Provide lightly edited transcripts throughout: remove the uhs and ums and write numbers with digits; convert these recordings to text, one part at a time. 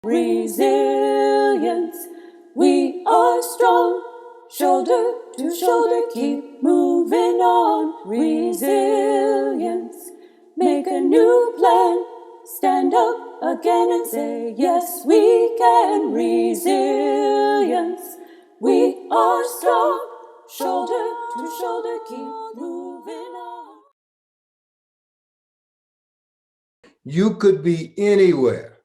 resilience. We are strong, shoulder to shoulder, keep moving on. Resilience, make a new plan, stand up again and say, yes, we can. Resilience, we are strong, shoulder to shoulder, keep moving on. You could be anywhere,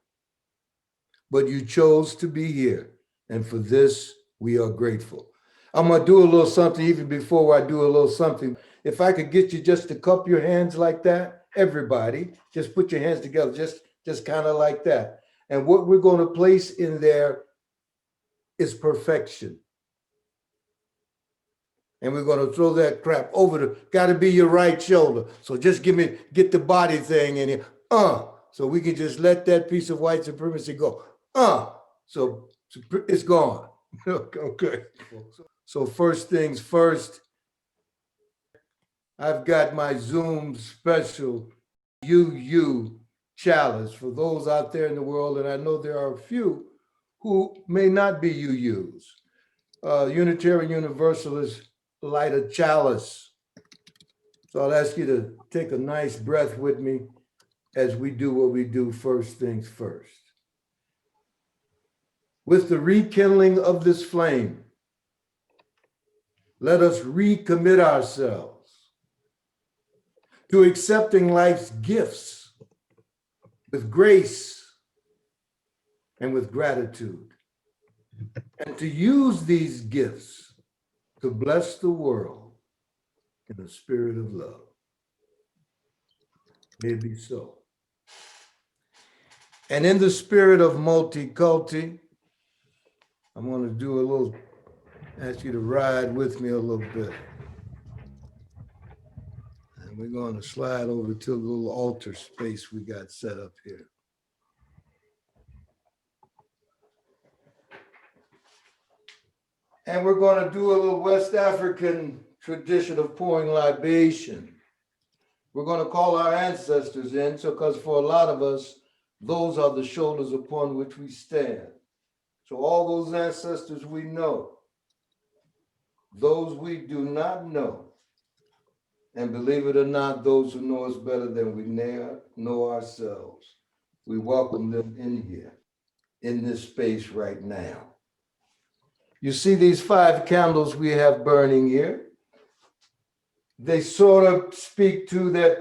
but you chose to be here. And for this, we are grateful. I'm going to do a little something even before I do a little something. If I could get you just to cup your hands like that, everybody, just put your hands together, just kind of like that. And what we're going to place in there is perfection. And we're going to throw that crap over the, got to be your right shoulder. So just get the body thing in here. So we can just let that piece of white supremacy go. So it's gone. Okay. So first things first, I've got my Zoom special UU challenge for those out there in the world, and I know there are a few who may not be UUs. Unitarian Universalists light a chalice. So I'll ask you to take a nice breath with me as we do what we do, first things first. With the rekindling of this flame, let us recommit ourselves to accepting life's gifts with grace and with gratitude, and to use these gifts to bless the world in a spirit of love. May it be so. And in the spirit of MultiKulti, I'm going to do a little, ask you to ride with me a little bit. And we're going to slide over to a little altar space we got set up here. And we're going to do a little West African tradition of pouring libation. We're going to call our ancestors in, so because for a lot of us, those are the shoulders upon which we stand. So all those ancestors we know, those we do not know, and believe it or not, those who know us better than we know ourselves, we welcome them in here, in this space right now. You see these 5 candles we have burning here? They sort of speak to that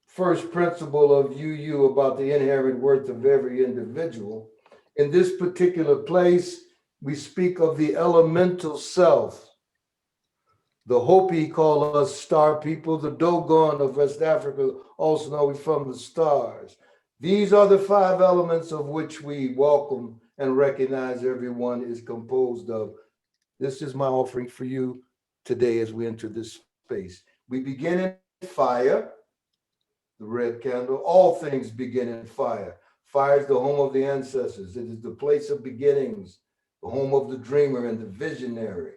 first principle of UU about the inherent worth of every individual. In this particular place, we speak of the elemental self. The Hopi call us star people. The Dogon of West Africa also know we from the stars. These are the 5 elements of which we welcome and recognize everyone is composed of. This is my offering for you today as we enter this space. We begin in fire, the red candle. All things begin in fire. Fire is the home of the ancestors. It is the place of beginnings, the home of the dreamer and the visionary,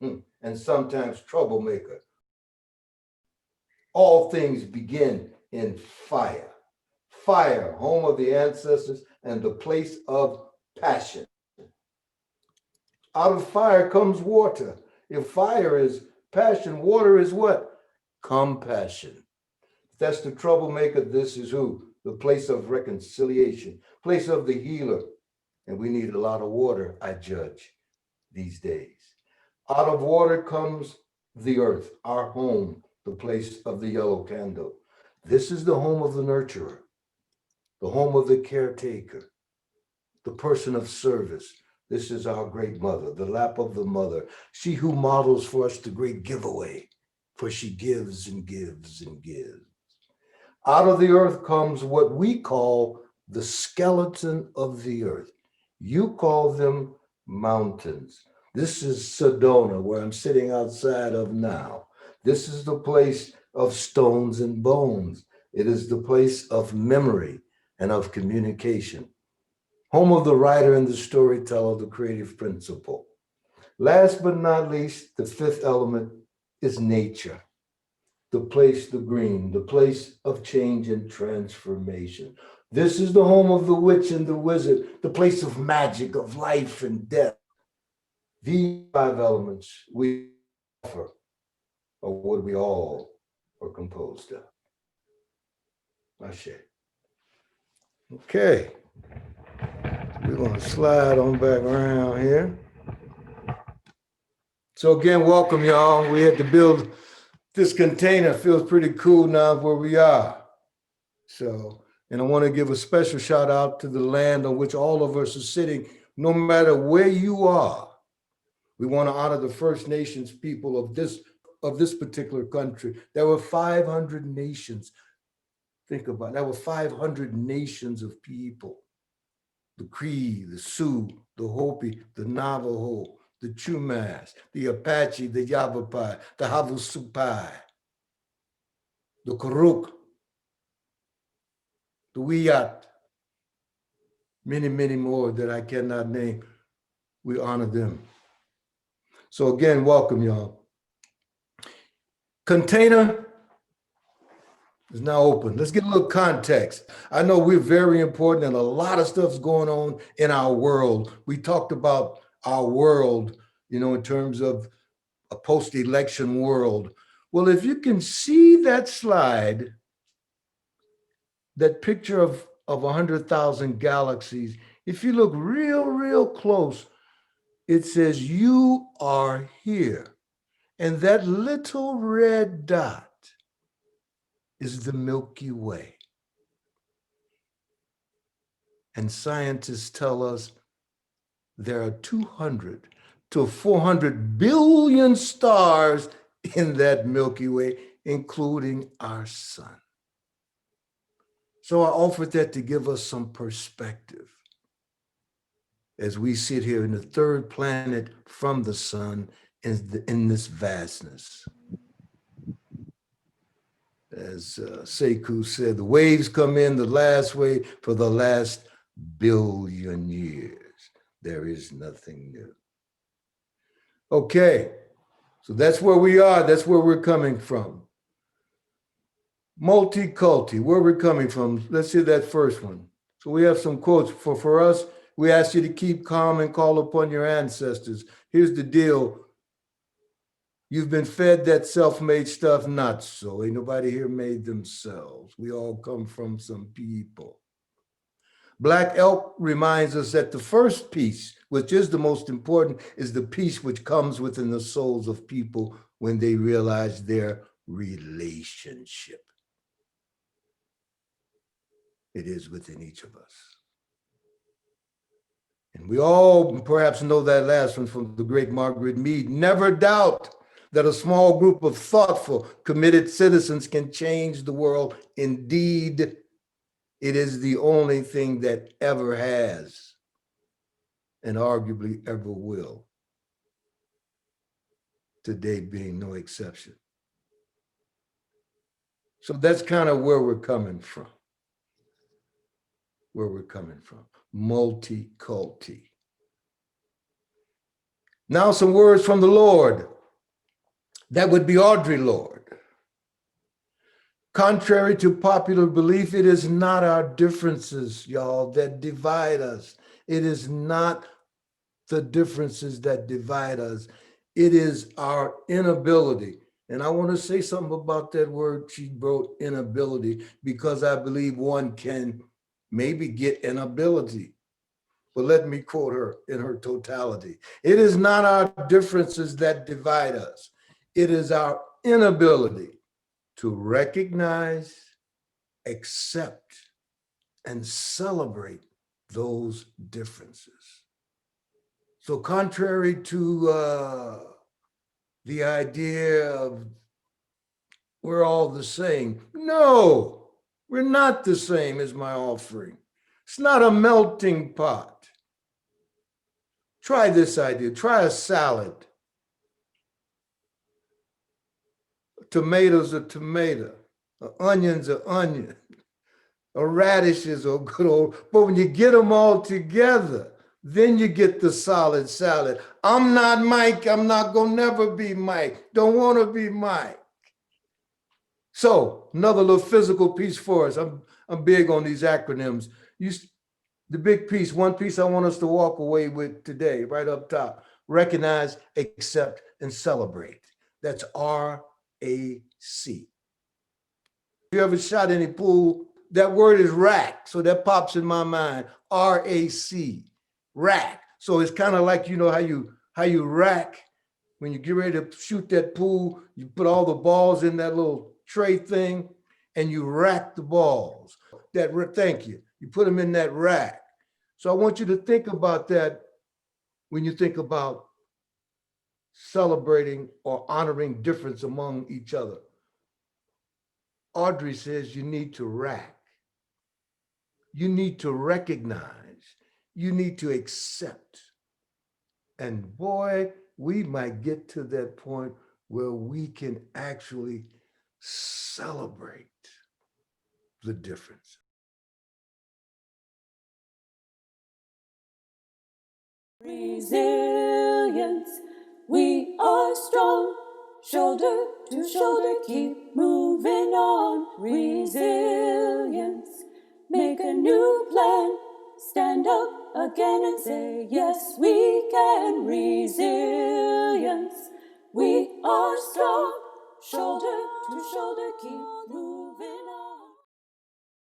and sometimes troublemaker. All things begin in fire. Fire, home of the ancestors and the place of passion. Out of fire comes water. If fire is passion, water is what? Compassion. If that's the troublemaker, this is who? The place of reconciliation, place of the healer. And we need a lot of water, I judge, these days. Out of water comes the earth, our home, the place of the yellow candle. This is the home of the nurturer, the home of the caretaker, the person of service. This is our great mother, the lap of the mother, she who models for us the great giveaway, for she gives and gives and gives. Out of the earth comes what we call the skeleton of the earth. You call them mountains. This is Sedona, where I'm sitting outside of now. This is the place of stones and bones. It is the place of memory and of communication. Home of the writer and the storyteller, the creative principle. Last but not least, the 5th element is nature. The place, the green, the place of change and transformation. This is the home of the witch and the wizard, the place of magic, of life and death. These 5 elements we offer are what we all are composed of. Ashe. Okay. We're going to slide on back around here. So again, welcome y'all. We had to build this container. Feels pretty cool now where we are. So, and I want to give a special shout out to the land on which all of us are sitting, no matter where you are. We want to honor the First Nations people of this particular country. There were 500 nations. Think about it. There were 500 nations of people. The Cree, the Sioux, the Hopi, the Navajo, the Chumash, the Apache, the Yavapai, the Havasupai, the Karuk, the Wiyat, many, many more that I cannot name. We honor them. So again, welcome y'all. Container is now open. Let's get a little context. I know we're very important and a lot of stuff's going on in our world. We talked about our world, in terms of a post-election world. Well, if you can see that slide, that picture of 100,000 galaxies, if you look real, real close, it says you are here. And that little red dot is the Milky Way. And scientists tell us there are 200 to 400 billion stars in that Milky Way, including our sun. So I offered that to give us some perspective as we sit here in the third planet from the sun in this vastness. As Sekou said, the waves come in the last wave for the last billion years. There is nothing new. Okay, so that's where we are. That's where we're coming from. MultiKulti, where we're coming from. Let's hear that first one. So we have some quotes. For us, we ask you to keep calm and call upon your ancestors. Here's the deal. You've been fed that self-made stuff, not so. Ain't nobody here made themselves. We all come from some people. Black Elk reminds us that the first peace, which is the most important, is the peace which comes within the souls of people when they realize their relationship. It is within each of us. And we all perhaps know that last one from the great Margaret Mead. Never doubt that a small group of thoughtful, committed citizens can change the world. Indeed, it is the only thing that ever has and arguably ever will. Today being no exception. So that's kind of where we're coming from. MultiKulti. Now some words from the Lord. That would be Audre Lorde. Contrary to popular belief, it is not our differences, y'all, that divide us. It is not the differences that divide us. It is our inability. And I want to say something about that word she wrote, inability, because I believe one can maybe get an ability. But let me quote her in her totality. It is not our differences that divide us. It is our inability to recognize, accept, and celebrate those differences. So contrary to the idea of we're all the same, no, we're not the same is my offering. It's not a melting pot. Try this idea, try a salad. Tomatoes are tomato, onions are onion, a radishes are good old, but when you get them all together, then you get the solid salad. I'm not Mike, I'm not gonna never be Mike, don't wanna be Mike. So another little physical piece for us. I'm big on these acronyms. The big piece, one piece I want us to walk away with today, right up top: recognize, accept, and celebrate. That's RAC. You ever shot any pool? That word is rack, so that pops in my mind. RAC, rack. So it's kind of like, you know how you rack when you get ready to shoot that pool. You put all the balls in that little tray thing, and you rack the balls. Thank you. You put them in that rack. So I want you to think about that when you think about celebrating or honoring difference among each other. Audrey says you need to rack. You need to recognize. You need to accept. And boy, we might get to that point where we can actually celebrate the difference. Resilience, we are strong. Shoulder to shoulder, keep moving on. Resilience, make a new plan. Stand up again and say, yes, we can. Resilience, we are strong. Shoulder to shoulder, keep moving on.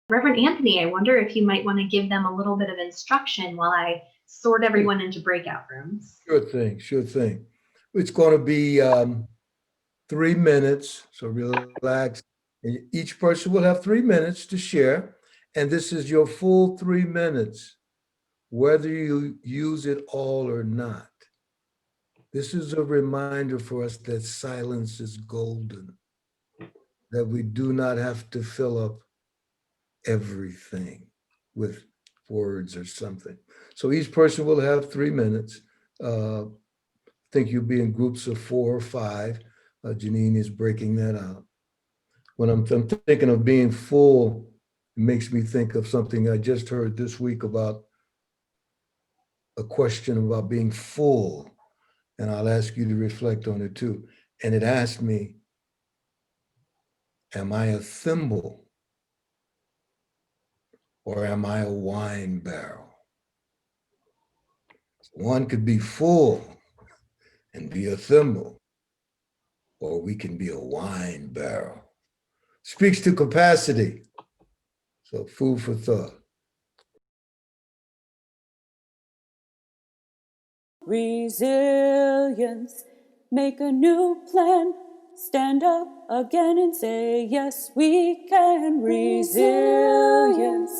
Reverend Anthony, I wonder if you might want to give them a little bit of instruction while I sort everyone into breakout rooms. Sure thing, sure thing. It's going to be 3 minutes, so relax. And each person will have 3 minutes to share, and this is your full 3 minutes, whether you use it all or not. This is a reminder for us that silence is golden, that we do not have to fill up everything with words or something. So each person will have 3 minutes. I think you'll be in groups of 4 or 5. Janine is breaking that out. When I'm thinking of being full, it makes me think of something I just heard this week about a question about being full. And I'll ask you to reflect on it too. And it asked me, am I a thimble or am I a wine barrel? One could be full and be a thimble, or we can be a wine barrel. Speaks to capacity. So food for thought. Resilience, make a new plan. Stand up again and say, yes, we can. Resilience,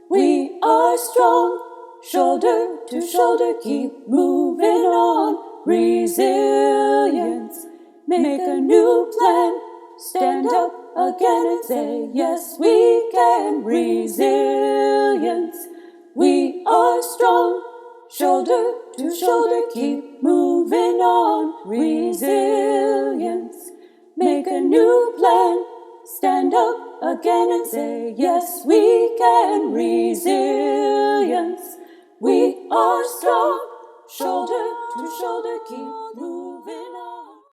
we are strong. Shoulder to shoulder, keep moving on. Resilience, make a new plan. Stand up again and say, yes, we can. Resilience, we are strong. Shoulder to shoulder, keep moving on. Resilience, make a new plan. Stand up again and say, yes, we can. Resilience, we are strong. Shoulder to shoulder, keep moving on.